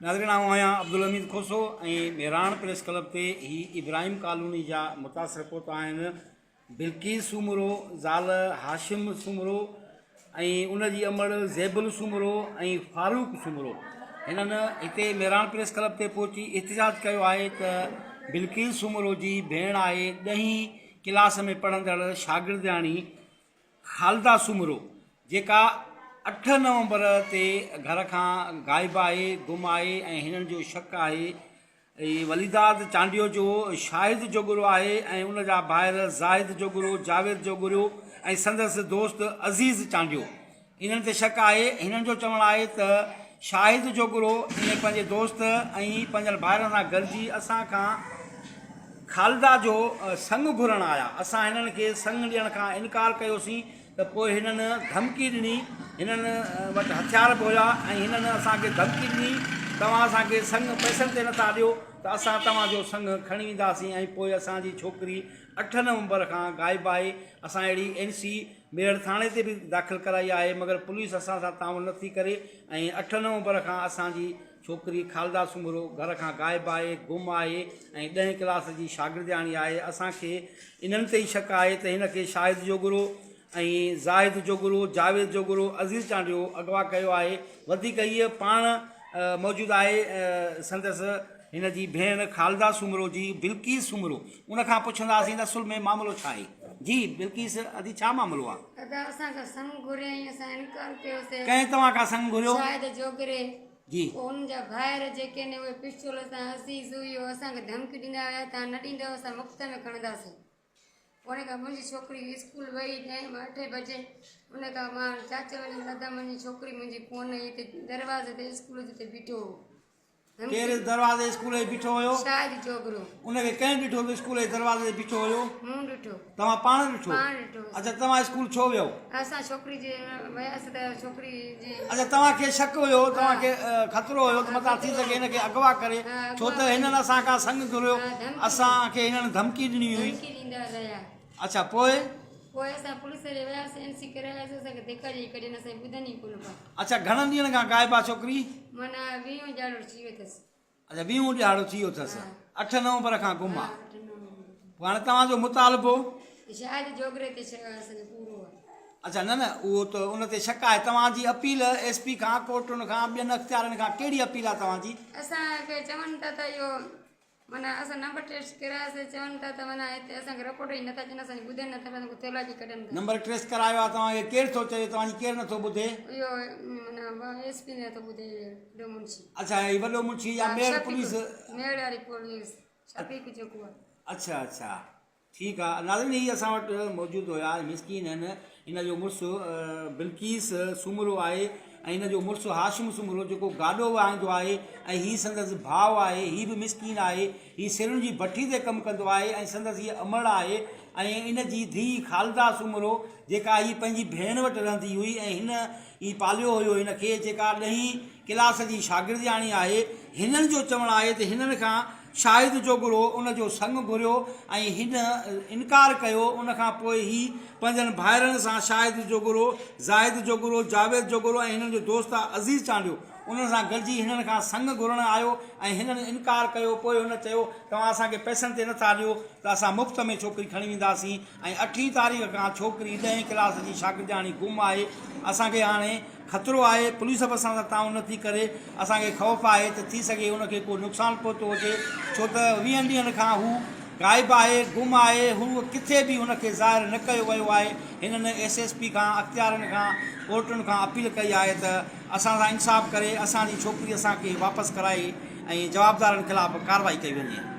नाज़रीन आहियां अब्दुल हमीद खोसो ऐं मेहरान प्रेस क्लब ते ही इब्राहिम कॉलोनी जा मुतासिर पहुता आहिनि बिल्किस सूमरो ज़ाल हाशिम सूमरो ऐं उनजी अमड़ ज़ैबुल सूमरो ऐं फारूक सूमरो हिननि हिते मेहरान प्रेस क्लब ते पहुची एहतिजाज कयो आहे त बिल्किस सूमरो जी भेण आहे 10हीं क्लास में पढ़ंदड़ शागिर्दियाणी खालदा सूमरो जेका 8 नवंबर ते घर खां गायब आहे गुम आहे ऐं हिननि जो शक आहे वलीदाद चांडियो जो शाहिद जोगुरो आहे ऐं उन जा भाइर ज़ाहिद जोगुरो जावेद जोगुरो ऐं संदसि दोस्त अज़ीज़ चांडियो इन्हनि ते शक आहे। हिननि जो चवणु आहे त शाहिद जोगुरो इन पंहिंजे दोस्त ऐं पंहिंजनि भाइरनि सां गॾिजी असां खां खालदा जो संग घुरण आया। असां हिननि खे संग ॾियण खां इनकार कयोसीं त पोइ हिननि धमकी ॾिनी। हिननि वटि हथियार बि हुया ऐं हिननि असांखे धमकी ॾिनी तव्हां असांखे संग पैसनि ते नथा ॾियो त असां तव्हांजो संग खणी वेंदासीं। ऐं पोइ असांजी छोकिरी 8 नवंबर खां गायब आहे। असां अहिड़ी NC मेड़ थाणे ते बि दाख़िल कराई आहे मगर पुलिस असां सां ताउन नथी करे ऐं 8 नवंबर खां असांजी छोकिरी खालदा सूमरो घर खां गायब आहे गुम आहे ऐं 10हीं क्लास जी शागिर्दियाणी आहे। असांखे इन्हनि ते ई शक आहे त हिनखे शाहिद जोगुरो ऐं ज़ाहिद जोगुरो जावेद जोगुरो अज़ीज़ चांडियो अगवा कयो आहे। वधीक हीअ पाण मौजूदु आहे संदसि हिन जी भेण खालदा सूमरो जी बिल्किस सूमरो उनखां पुछंदासीं त असुल में मामिलो छा आहे। जी बिल्किस अदी छा मामिलो आहे? असांखां संग घुरियईं, असां इनकार कयोसीं। कंहिं तव्हां खां संग घुरियो? शायद जोगरे जी। उन जा भाइर जेके ने उहे पिस्तौल सां अज़ीज़ हुयो असांखे धमकी ॾींदा हुया तव्हां न ॾींदव असां मुफ़्त में खणंदासीं। उन खां मुंहिंजी छोकिरी स्कूल वई 8 बजे उन खां मां चाचा वञी दादा मुंहिंजी छोकिरी मुंहिंजी फोन हिते दरवाज़े ते स्कूल ते बीठो हो। कहिड़े दरवाज़े स्कूल ते बीठो हुयो? शायद जोगरो। उनखे कंहिं ॾिठो त स्कूल जे दरवाज़े ते बीठो हुयो? मूं ॾिठो। तव्हां पाण ॾिठो? पाण ॾिठो। अच्छा तव्हां स्कूल छो वियो? असां छोकिरी जे वियासीं त छोकिरी जी अच्छा तव्हांखे शक हुयो तव्हांखे ख़तरो हुयो त मथां थी सघे हिनखे अगवा करे छो त हिननि असां खां संग घुरियो असांखे हिननि धमकी ॾिनी हुई। धमकी ॾींदा रहिया। अच्छा पोइ असां पुलिस ॾे वियासीं NC करायासीं असांखे धिका ॾेई कढी असांखे ॿुधनि ई कोन पिया। अच्छा घणनि ॾींहंनि खां गायब आहे छोकिरी? माना 20 ॾियारो थी वियो अथसि। अच्छा 20 ॾियारो थी वियो अथसि। 8 नवंबर खां गुम आहे। पोइ हाणे तव्हांजो मुतालबो? शायद जोगरे ते असांजो पूरो आहे। अच्छा न उहो त उन ते शक आहे। तव्हांजी अपील SP खां कोर्टुनि खां ॿियनि अख़्तियारनि खां कहिड़ी अपील आहे तव्हांजी? असांखे चवनि था त इहो माना असां नंबर टेस्ट करायासीं चवनि था त माना हिते असांखे रिपोर्ट ई नथा ॾियनि असांखे ॿुधनि नथा पिया तेलाजी कढनि था। नंबर टेस्ट करायो आहे तव्हांखे केरु थो चए तव्हांजी केरु नथो ॿुधे? इहो माना SP नथो ॿुधे वॾो मुंशी। अच्छा ही वॾो मुंशी या मेयर पुलिस? मेयर वारी पुलिस शफ़ीक जेको आहे। अच्छा अच्छा ठीकु आहे। नाज़रीन ही असां वटि मौजूदु हुया मिसकीन आहिनि। हिन जो मुड़ुसु बिल्किस सूमरो आहे ऐं हिन जो मुड़ुसु हाशिम सूमरो जेको गाॾो वाहंदो आहे ऐं हीअ संदसि भाउ आहे। हीअ बि मिसकीन आहे। हीअ सिरुनि जी भट्टी ते कमु कंदो आहे ऐं संदसि हीअ अमड़ आहे ऐं इन जी धीउ खालदा सूमरो जेका हीअ पंहिंजी भेण वटि रहंदी हुई ऐं हिन ही पालियो हुयो हिनखे जेका 10हीं क्लास जी शागिर्दियाणी आहे। हिननि जो चवणु आहे त हिननि खां शाहिद जोगुरो उनजो संग घुरियो ऐं हिन इनकार कयो। उनखां पोइ ही पंहिंजनि भाइरनि सां शाहिद जोगुरो ज़ाहिद जोगुरो जावेद जोगुरो ऐं हिननि जो दोस्त आहे अज़ीज़ चांडियो उन्हनि सां गॾिजी हिननि खां संग घुरण आयो ऐं हिननि इनकार कयो। पोइ हुन चयो तव्हां असांखे पैसनि ते नथा ॾियो त असां मुफ़्त में छोकिरी खणी वेंदासीं। ऐं 8 तारीख़ खां छोकिरी 10हीं क्लास जी शागिर्दियाणी गुम आहे। असांखे हाणे ख़तरो आहे पुलिस बि असां सां ताउन नथी करे। असांखे ख़ौफ़ आहे त थी सघे हुनखे को नुक़सानु पहुतो हुजे छो त 20 ॾींहंनि खां हू गायब आहे गुम आहे। हू किथे बि हुनखे ज़ाहिर न कयो वियो आहे। हिननि SSP खां अख़्तियारनि खां कोर्टुनि खां अपील कई आहे त असां सां इंसाफ़ करे असांजी छोकिरी असांखे वापसि कराए ऐं जवाबदारनि ख़िलाफ़ु कार्रवाई कई वञे।